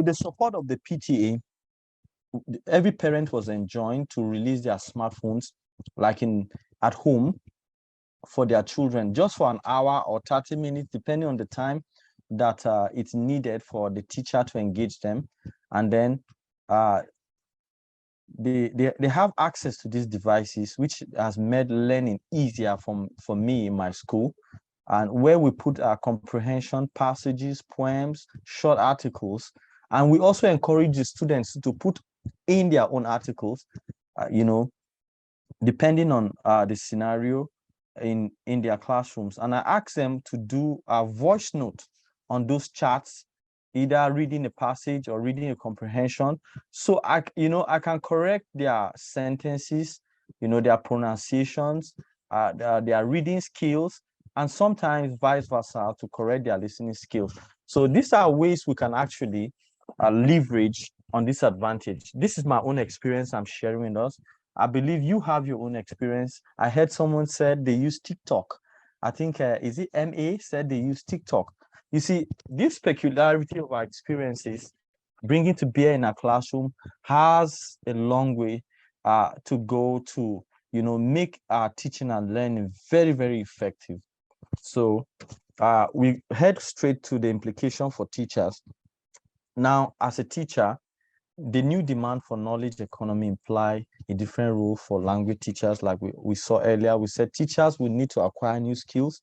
with the support of the PTA, every parent was enjoined to release their smartphones, like at home, for their children, just for an hour or 30 minutes, depending on the time that it's needed for the teacher to engage them. And then they have access to these devices, which has made learning easier for me in my school. And where we put our comprehension passages, poems, short articles, and we also encourage the students to put in their own articles, depending on the scenario in their classrooms. And I ask them to do a voice note on those charts, either reading a passage or reading a comprehension. So I can correct their sentences, their pronunciations, their reading skills, and sometimes vice versa to correct their listening skills. So these are ways we can actually leverage on this advantage. This is my own experience I'm sharing with us. I believe you have your own experience. I heard someone said they use TikTok. I think, is it MA said they use TikTok. You see, this peculiarity of our experiences, bringing to bear in our classroom, has a long way to go to, make our teaching and learning very, very effective. So we head straight to the implication for teachers. Now, as a teacher, the new demand for knowledge economy imply a different role for language teachers. Like we saw earlier, we said teachers will need to acquire new skills.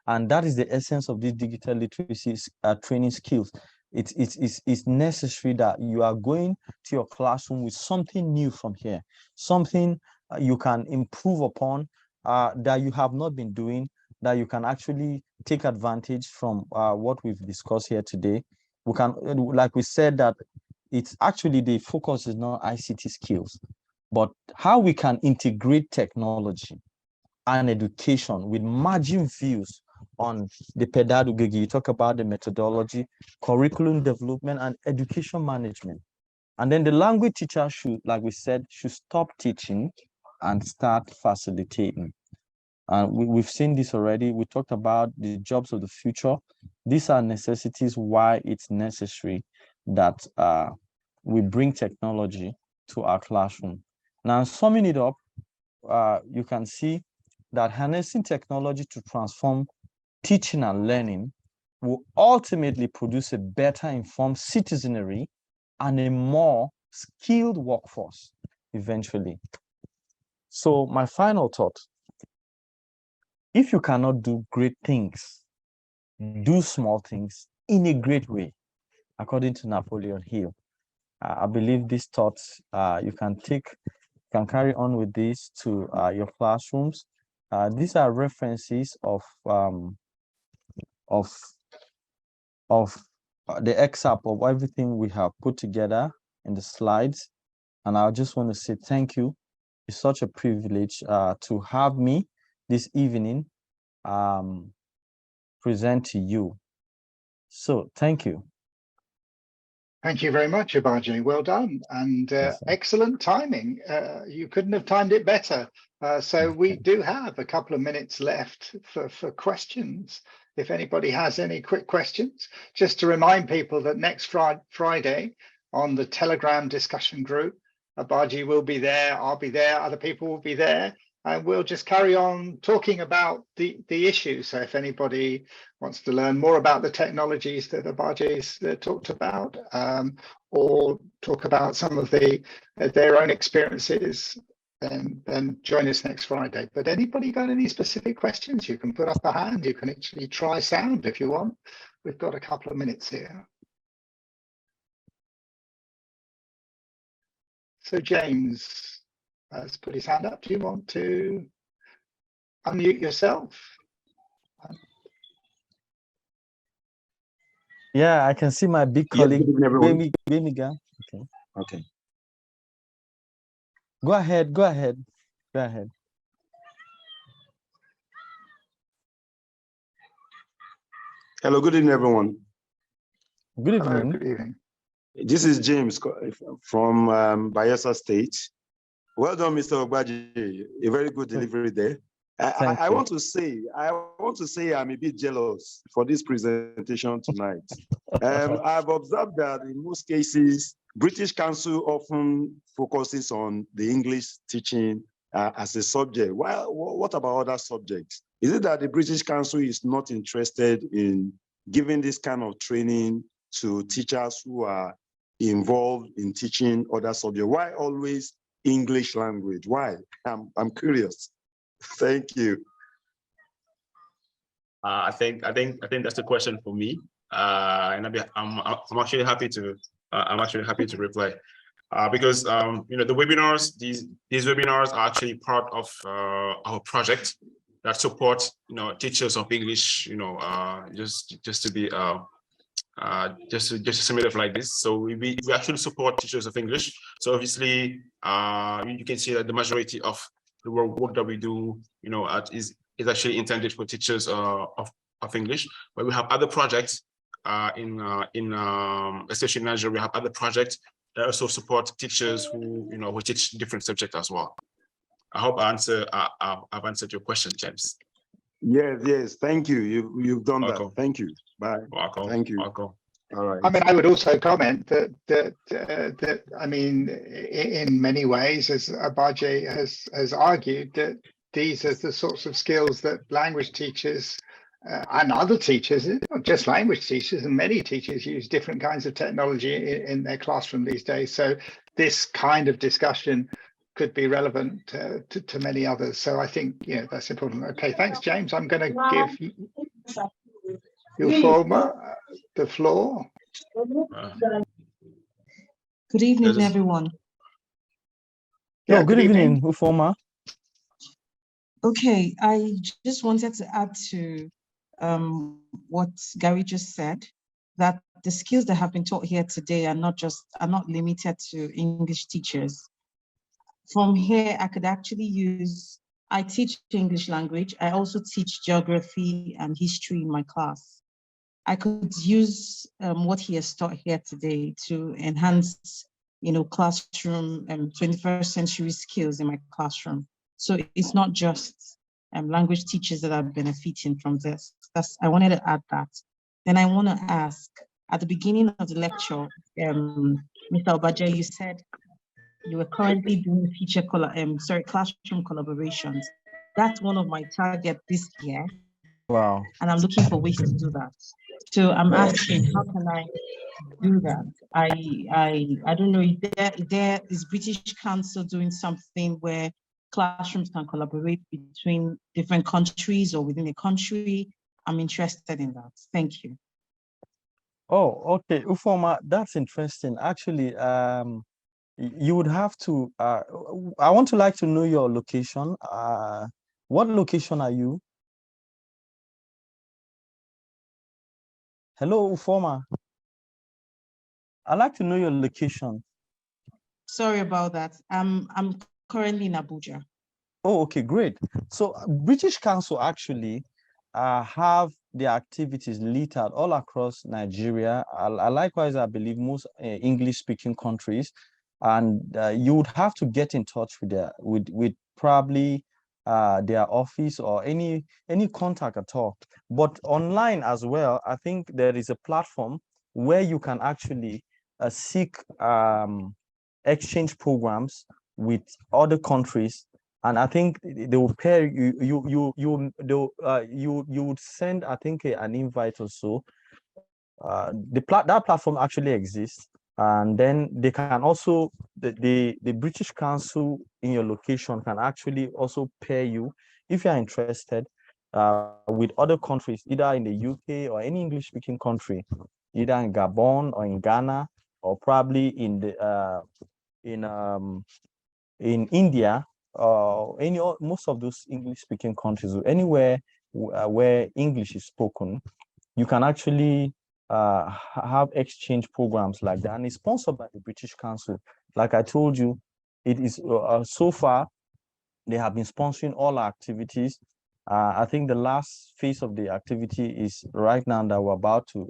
And that is the essence of these digital literacy training skills. It's necessary that you are going to your classroom with something new from here, something you can improve upon that you have not been doing, that you can actually take advantage from what we've discussed here today. We can, like we said, that it's actually the focus is not ICT skills, but how we can integrate technology and education with margin views on the pedagogy. You talk about the methodology, curriculum development, and education management. And then the language teacher should, like we said, should stop teaching and start facilitating. And we've seen this already. We talked about the jobs of the future. These are necessities why it's necessary that we bring technology to our classroom. Now, summing it up, you can see that harnessing technology to transform teaching and learning will ultimately produce a better informed citizenry and a more skilled workforce eventually. So my final thought, if you cannot do great things, do small things in a great way, according to Napoleon Hill. I believe these thoughts you can carry on with this to your classrooms. These are references of the excerpt of everything we have put together in the slides. And I just want to say thank you. It's such a privilege to have me this evening present to you. So thank you. Thank you very much, Obaje. Well done, and yes, excellent timing. You couldn't have timed it better. So we do have a couple of minutes left for questions. If anybody has any quick questions, just to remind people that next Friday on the Telegram discussion group, Obaje will be there, I'll be there, other people will be there, and we'll just carry on talking about the issue. So if anybody wants to learn more about the technologies that Obaje's talked about, or talk about some of their own experiences, then join us next Friday. But anybody got any specific questions? You can put up a hand. You can actually try sound if you want. We've got a couple of minutes here. So James has put his hand up. Do you want to unmute yourself? Yeah, I can see my big colleague. Okay. Okay. Go ahead. Go ahead. Go ahead. Hello, good evening, everyone. Good evening. Hello, good evening. This is James from Bayelsa State. Well done, Mr. Obaje. A very good delivery there. I want to say I'm a bit jealous for this presentation tonight. I've observed that in most cases, British Council often focuses on the English teaching as a subject. Well, what about other subjects? Is it that the British Council is not interested in giving this kind of training to teachers who are involved in teaching other subjects? Why always English language? Why? I'm curious. Thank you. I think that's the question for me, and I'm actually happy to reply, because the webinars, these webinars are actually part of our project that support teachers of English, just to be just to sum it up like this. So we actually support teachers of English. So obviously, you can see that the majority of the work that we do, is actually intended for teachers of English. But we have other projects especially in Nigeria. We have other projects that also support teachers who who teach different subjects as well. I hope I've answered your question, James. Yes. Thank you. You've done Welcome. that. Thank you. Bye. Welcome. Thank you. Welcome. All right. I mean, I would also comment that I mean, in many ways, as Obaje has argued, that these are the sorts of skills that language teachers and other teachers, not just language teachers, and many teachers use different kinds of technology in their classroom these days. So this kind of discussion could be relevant to many others. So I think that's important. Okay, thanks, James. I'm going to give Ufoma the floor. Good evening, everyone. Yeah, good evening, Ufoma. Okay, I just wanted to add to what Gary just said, that the skills that have been taught here today are not limited to English teachers. From here, I could actually I teach English language. I also teach geography and history in my class. I could use what he has taught here today to enhance, classroom and 21st century skills in my classroom. So it's not just language teachers that are benefiting from this. I wanted to add that. Then I want to ask, at the beginning of the lecture, Mr. Obaje, you said you were currently doing classroom collaborations. That's one of my targets this year. Wow. And I'm looking for ways to do that. So I'm asking, how can I do that? I don't know, is British Council doing something where classrooms can collaborate between different countries or within a country? I'm interested in that. Thank you. Oh, okay, Ufoma, that's interesting. Actually, you would have to. I want to like to know your location. What location are you? Hello, Ufoma. I'd like to know your location. Sorry about that. I'm currently in Abuja. Oh, okay, great. So British Council actually have their activities littered all across Nigeria. Likewise, I believe most English-speaking countries, and you would have to get in touch with probably their office or any contact at all. But online as well, I think there is a platform where you can actually seek exchange programs with other countries, and I think they will pair you would send, I think, an invite or so. That platform actually exists, and then they can also the British Council in your location can actually also pair you, if you are interested, with other countries, either in the UK or any English-speaking country, either in Gabon or in Ghana, or probably in India, most of those English-speaking countries, or anywhere where English is spoken. You can actually have exchange programs like that, and it's sponsored by the British Council. Like I told you, it is so far they have been sponsoring all our activities. I think the last phase of the activity is right now that we're about to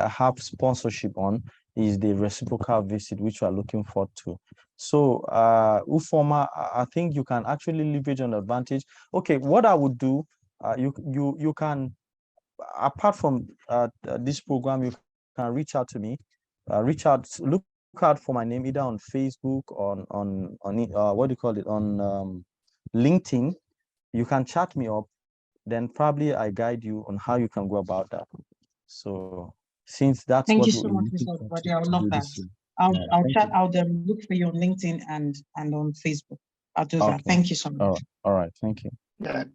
have sponsorship on, is the reciprocal visit, which we are looking forward to. So Ufoma, I think you can actually leverage on advantage. Okay, what I would do, you can, apart from this program, you can reach out to me, look out for my name either on Facebook, on what do you call it, on LinkedIn. You can chat me up, then probably I guide you on how you can go about that. So since that's Thank what you we're so much, looking Mr. for Obaje. I would to love do that. this year. I'll Yeah, I'll thank chat. you. I'll look for you on LinkedIn and on Facebook. I'll do that. Okay. Thank you so much. All right. Thank you.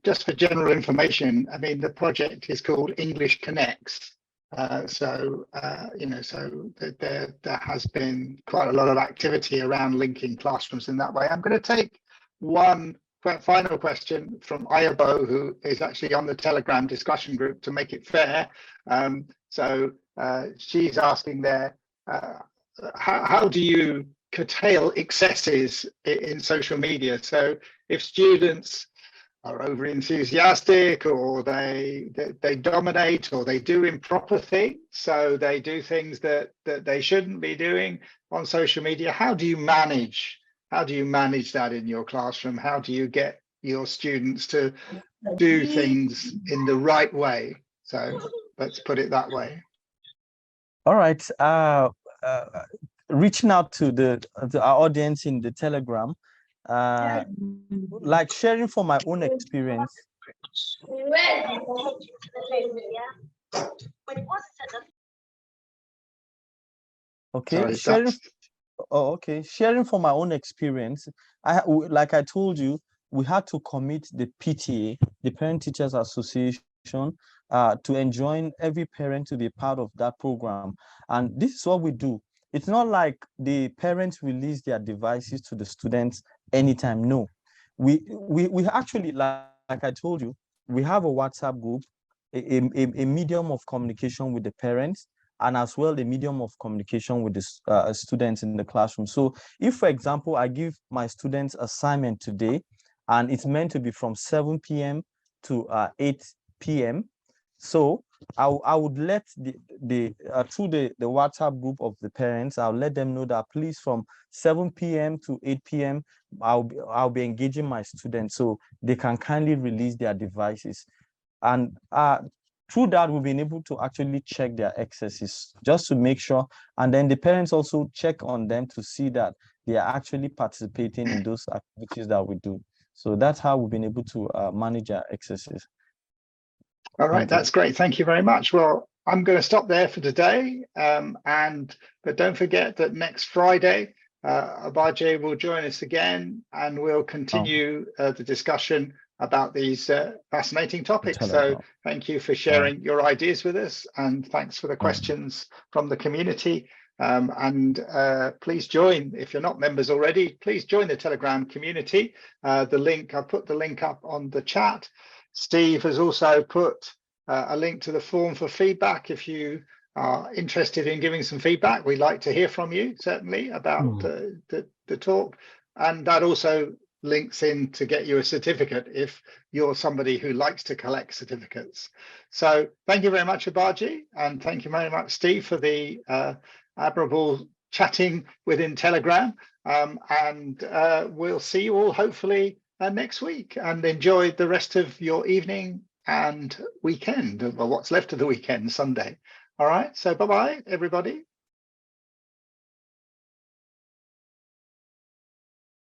Just for general information, I mean, the project is called English Connects. You know, so there has been quite a lot of activity around linking classrooms in that way. I'm going to take one final question from Ayabo, who is actually on the Telegram discussion group to make it fair. She's asking there, how do you curtail excesses in social media? So if students are over enthusiastic, or they dominate, or they do improper things, so they do things that they shouldn't be doing on social media, how do you manage that in your classroom? How do you get your students to do things in the right way? So let's put it that way. All right. Reaching out to our audience in the Telegram, like sharing from my own experience. Okay, Sorry, sharing from my own experience. Like I told you, we had to commit the PTA, the Parent Teachers Association, to enjoin every parent to be part of that program. And this is what we do. It's not like the parents release their devices to the students anytime. No, we actually, like I told you, we have a WhatsApp group, a medium of communication with the parents, and as well the medium of communication with the students in the classroom. So if, for example, I give my students assignment today, and it's meant to be from 7 p.m. to 8 p.m., so I would let through the WhatsApp group of the parents, I'll let them know that please, from 7 p.m. to 8 p.m., I'll be engaging my students, so they can kindly release their devices. And through that, we've been able to actually check their excesses just to make sure. And then the parents also check on them to see that they are actually participating in those activities that we do. So that's how we've been able to manage our excesses. All right, that's great. Thank you very much. Well, I'm going to stop there for today. But don't forget that next Friday, Obaje will join us again, and we'll continue the discussion about these fascinating topics. So thank you for sharing your ideas with us, and thanks for the questions from the community. Please join, if you're not members already, please join the Telegram community. I'll put the link up on the chat. Steve has also put a link to the form for feedback. If you are interested in giving some feedback, we'd like to hear from you, certainly, about the talk. And that also links in to get you a certificate if you're somebody who likes to collect certificates. So thank you very much, Obaje, and thank you very much, Steve, for the admirable chatting within Telegram. We'll see you all hopefully next week, and enjoy the rest of your evening and weekend, or what's left of the weekend, Sunday. All right, so bye-bye, everybody.